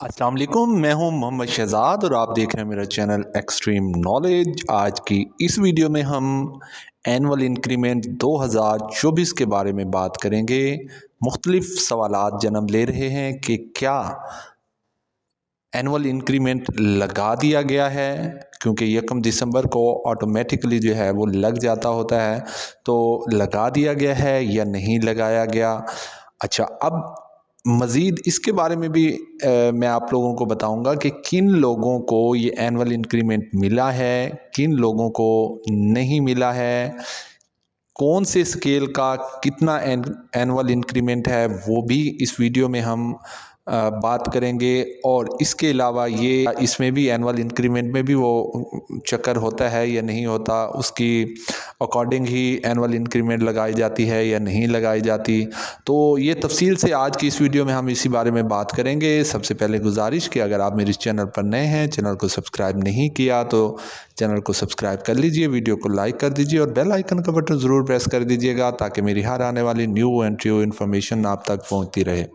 अस्सलाम वालेकुम, मैं हूं मोहम्मद शहज़ाद और आप देख रहे हैं मेरा चैनल एक्सट्रीम नॉलेज। आज की इस वीडियो में हम एनुअल इंक्रीमेंट 2024 के बारे में बात करेंगे। मुख्तलिफ सवालात जन्म ले रहे हैं कि क्या एनुअल इंक्रीमेंट लगा दिया गया है, क्योंकि 1 दिसंबर को ऑटोमेटिकली जो है वो लग जाता होता है, तो लगा दिया गया है या नहीं लगाया गया। अच्छा, अब मज़ीद इसके बारे में भी मैं आप लोगों को बताऊंगा कि किन लोगों को ये एनुअल इंक्रीमेंट मिला है, किन लोगों को नहीं मिला है, कौन से स्केल का कितना एनुअल इंक्रीमेंट है, वो भी इस वीडियो में हम बात करेंगे। और इसके अलावा ये इसमें भी एनुअल इंक्रीमेंट में भी वो चक्कर होता है या नहीं होता, उसकी अकॉर्डिंग ही एनुअल इंक्रीमेंट लगाई जाती है या नहीं लगाई जाती। तो ये तफसील से आज की इस वीडियो में हम इसी बारे में बात करेंगे। सबसे पहले गुजारिश कि अगर आप मेरे चैनल पर नए हैं, चैनल को सब्सक्राइब नहीं किया तो चैनल को सब्सक्राइब कर लीजिए, वीडियो को लाइक कर दीजिए और बेल आइकन का बटन ज़रूर प्रेस कर दीजिएगा ताकि मेरी हर आने वाली न्यू एंड ट्रू इन्फॉर्मेशन आप तक पहुंचती रहे।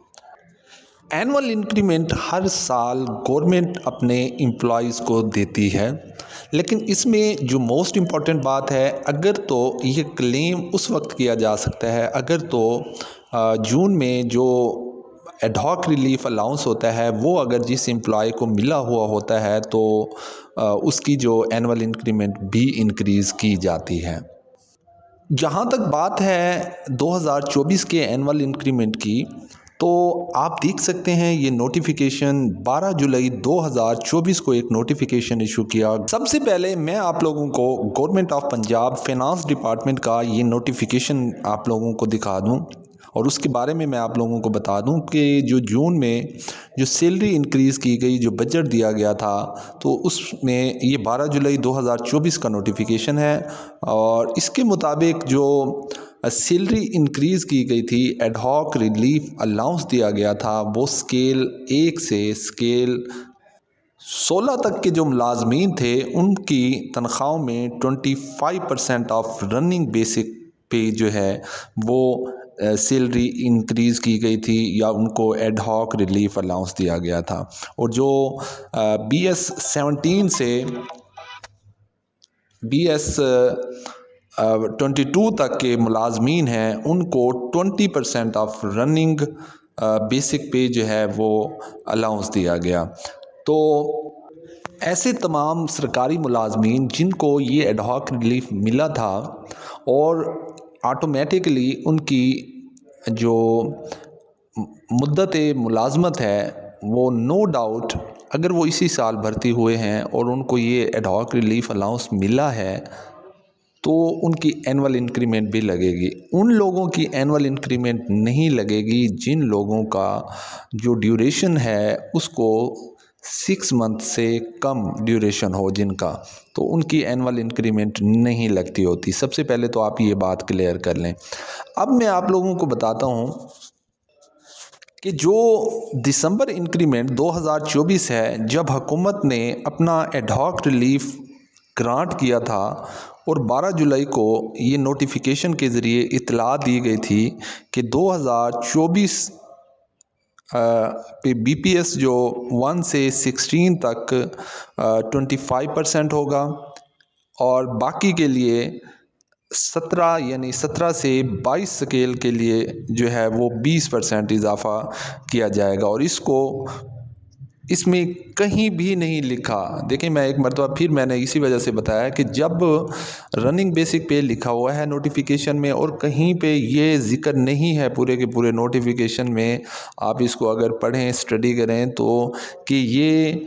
एनुअल इंक्रीमेंट हर साल गवर्नमेंट अपने एम्प्लॉयज़ को देती है, लेकिन इसमें जो मोस्ट इम्पॉर्टेंट बात है, अगर तो ये क्लेम उस वक्त किया जा सकता है अगर तो जून में जो एडहॉक रिलीफ अलाउंस होता है वो अगर जिस एम्प्लॉय को मिला हुआ होता है तो उसकी जो एनुअल इंक्रीमेंट भी इंक्रीज़ की जाती है। जहाँ तक बात है 2024 के एनुअल इंक्रीमेंट की, तो आप देख सकते हैं ये नोटिफिकेशन 12 जुलाई 2024 को एक नोटिफिकेशन इशू किया। सबसे पहले मैं आप लोगों को government of Punjab finance department का ये नोटिफिकेशन आप लोगों को दिखा दूं और उसके बारे में मैं आप लोगों को बता दूं कि जो जून में जो सैलरी इंक्रीज़ की गई, जो बजट दिया गया था, तो उसमें ये 12 जुलाई 2024 का नोटिफिकेशन है। और इसके मुताबिक जो सैलरी इंक्रीज़ की गई थी, एडहॉक रिलीफ अलाउंस दिया गया था, वो स्केल 1 से स्केल 16 तक के जो मुलाजमीन थे उनकी तनख्वाहों में 25% ऑफ रनिंग बेसिक पे जो है वो सैलरी इंक्रीज़ की गई थी या उनको एडहॉक रिलीफ अलाउंस दिया गया था। और जो BS 17 से BS 22 तक के मुलाजमीन हैं उनको 20% ऑफ रनिंग बेसिक पे जो है वो अलाउंस दिया गया। तो ऐसे तमाम सरकारी मुलाजमीन जिनको ये एडहॉक रिलीफ मिला था और ऑटोमेटिकली उनकी जो मुद्दत मुलाजमत है वो नो डाउट अगर वो इसी साल भर्ती हुए हैं और उनको ये एडहॉक रिलीफ अलाउंस मिला है तो उनकी एनुअल इंक्रीमेंट भी लगेगी। उन लोगों की एनुअल इंक्रीमेंट नहीं लगेगी जिन लोगों का जो ड्यूरेशन है उसको 6 मंथ से कम ड्यूरेशन हो जिनका, तो उनकी एनुअल इंक्रीमेंट नहीं लगती होती। सबसे पहले तो आप ये बात क्लियर कर लें। अब मैं आप लोगों को बताता हूँ कि जो दिसंबर इंक्रीमेंट 2024 है, जब हुकूमत ने अपना एडहॉक रिलीफ ग्रांट किया था और 12 जुलाई को ये नोटिफिकेशन के ज़रिए इत्तला दी गई थी कि 2024 पे BPS जो 1 से 16 तक 25% होगा और बाकी के लिए 17 यानी 17 से 22 स्केल के लिए जो है वो 20% इजाफा किया जाएगा। और इसमें कहीं भी नहीं लिखा, देखिए मैं एक मरतबा फिर मैंने इसी वजह से बताया कि जब रनिंग बेसिक पे लिखा हुआ है नोटिफिकेशन में और कहीं पे ये ज़िक्र नहीं है पूरे के पूरे नोटिफिकेशन में, आप इसको अगर पढ़ें स्टडी करें तो कि ये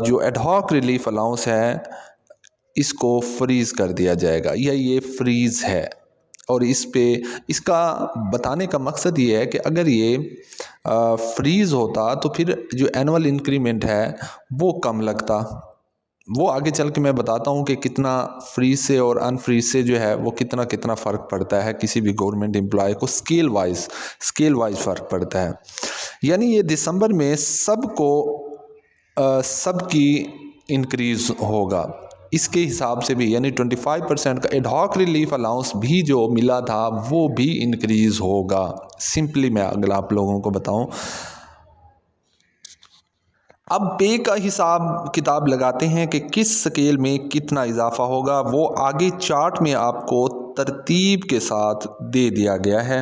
जो एडहॉक रिलीफ अलाउंस है इसको फ्रीज़ कर दिया जाएगा या ये फ्रीज़ है। और इसका बताने का मकसद ये है कि अगर ये फ्रीज़ होता तो फिर जो एनुअल इंक्रीमेंट है वो कम लगता। वो आगे चल के मैं बताता हूँ कि कितना फ्रीज से और अनफ्रीज से जो है वो कितना कितना फ़र्क पड़ता है किसी भी गवर्नमेंट एम्प्लॉय को, स्केल वाइज फ़र्क पड़ता है। यानी ये दिसंबर में सबकी इंक्रीज़ होगा इसके हिसाब से भी, यानी 25% का एडहॉक रिलीफ अलाउंस भी जो मिला था वो भी इंक्रीज़ होगा। सिंपली मैं अगर आप लोगों को बताऊं अब पे का हिसाब किताब लगाते हैं कि किस स्केल में कितना इजाफा होगा, वो आगे चार्ट में आपको तरतीब के साथ दे दिया गया है,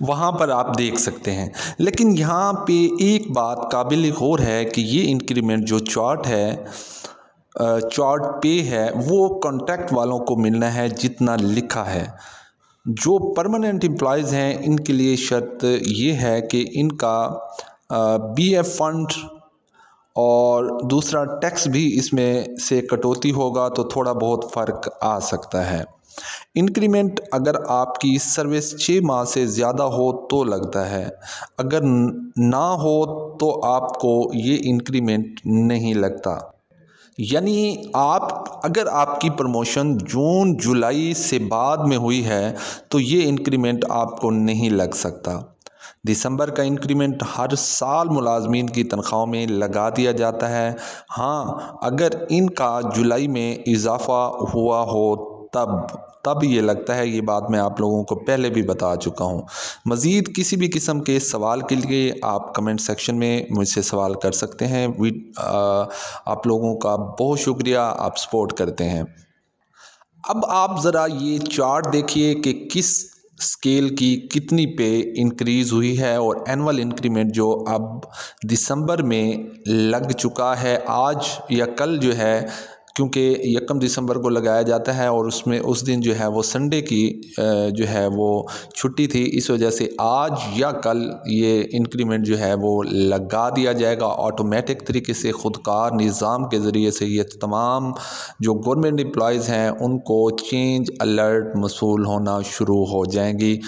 वहाँ पर आप देख सकते हैं। लेकिन यहाँ पे एक बात काबिल गौर है कि ये इंक्रीमेंट जो चार्ट है, चार्ट पे है, वो कॉन्ट्रैक्ट वालों को मिलना है जितना लिखा है। जो परमानेंट एम्प्लॉयज़ हैं इनके लिए शर्त ये है कि इनका BF फंड और दूसरा टैक्स भी इसमें से कटौती होगा, तो थोड़ा बहुत फ़र्क आ सकता है। इंक्रीमेंट अगर आपकी सर्विस 6 माह से ज़्यादा हो तो लगता है, अगर ना हो तो आपको ये इंक्रीमेंट नहीं लगता। यानी अगर आपकी प्रमोशन जून जुलाई से बाद में हुई है तो ये इंक्रीमेंट आपको नहीं लग सकता। दिसंबर का इंक्रीमेंट हर साल मुलाजमीन की तनख्वाहों में लगा दिया जाता है। हाँ, अगर इनका जुलाई में इजाफा हुआ हो तब ये लगता है। ये बात मैं आप लोगों को पहले भी बता चुका हूँ। मज़ीद किसी भी किस्म के सवाल के लिए आप कमेंट सेक्शन में मुझसे सवाल कर सकते हैं। आप लोगों का बहुत शुक्रिया, आप सपोर्ट करते हैं। अब आप ज़रा ये चार्ट देखिए कि किस स्केल की कितनी पे इंक्रीज़ हुई है और एनुअल इंक्रीमेंट जो अब दिसंबर में लग चुका है, आज या कल जो है, क्योंकि 1 दिसंबर को लगाया जाता है और उसमें उस दिन जो है वो संडे की जो है वो छुट्टी थी, इस वजह से आज या कल ये इंक्रीमेंट जो है वो लगा दिया जाएगा ऑटोमेटिक तरीके से। ख़ुदकार निज़ाम के ज़रिए से ये तमाम जो गवर्नमेंट एम्प्लॉयज़ हैं उनको चेंज अलर्ट मसूल होना शुरू हो जाएंगी।